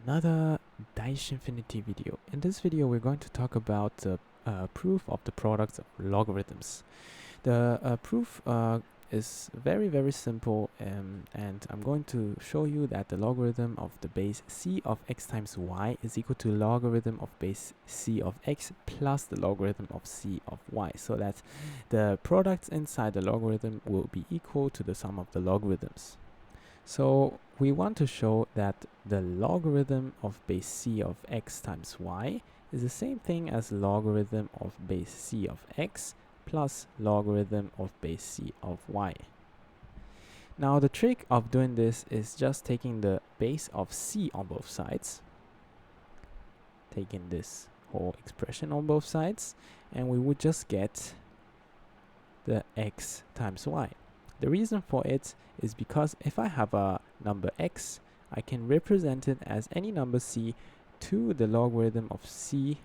another Daishinfinity video. In this video, we're going to talk about the proof of the products of logarithms. The proof is very simple, and I'm going to show you that the logarithm of the base c of x times y is equal to logarithm of base c of x plus the logarithm of c of y, so that the products inside the logarithm will be equal to the sum of the logarithms. So we want to show that the logarithm of base c of x times y is the same thing as logarithm of base c of x plus logarithm of base c of y. Now the trick of doing this is just taking the base of c on both sides, taking this whole expression on both sides, and we would just get the x times y. The reason for it is because if I have a number x, I can represent it as any number c to the logarithm of c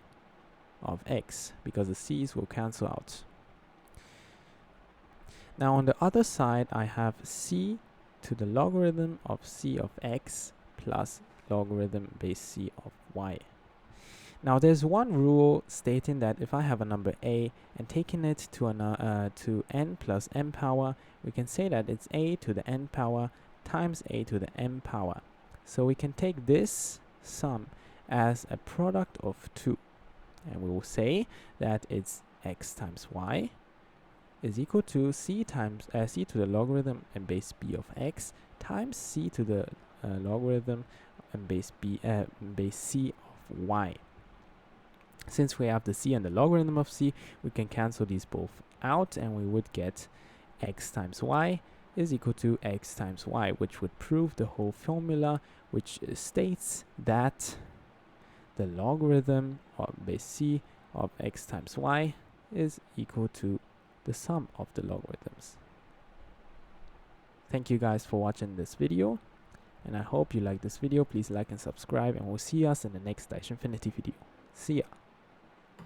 of x, because the c's will cancel out. Now on the other side, I have c to the logarithm of c of x plus logarithm base c of y. Now there's one rule stating that if I have a number a and taking it to n plus m power, we can say that it's a to the n power times a to the m power. So we can take this sum as a product of 2, and we will say that it's x times y is equal to c to the logarithm and base b of x times c to the logarithm and base c of y. Since we have the c and the logarithm of c, we can cancel these both out, and we would get x times y is equal to x times y, which would prove the whole formula, which states that the logarithm of base c of x times y is equal to the sum of the logarithms. Thank you guys for watching this video, and I hope you like this video. Please like and subscribe, and we'll see us in the next Daishinfinity video. See ya!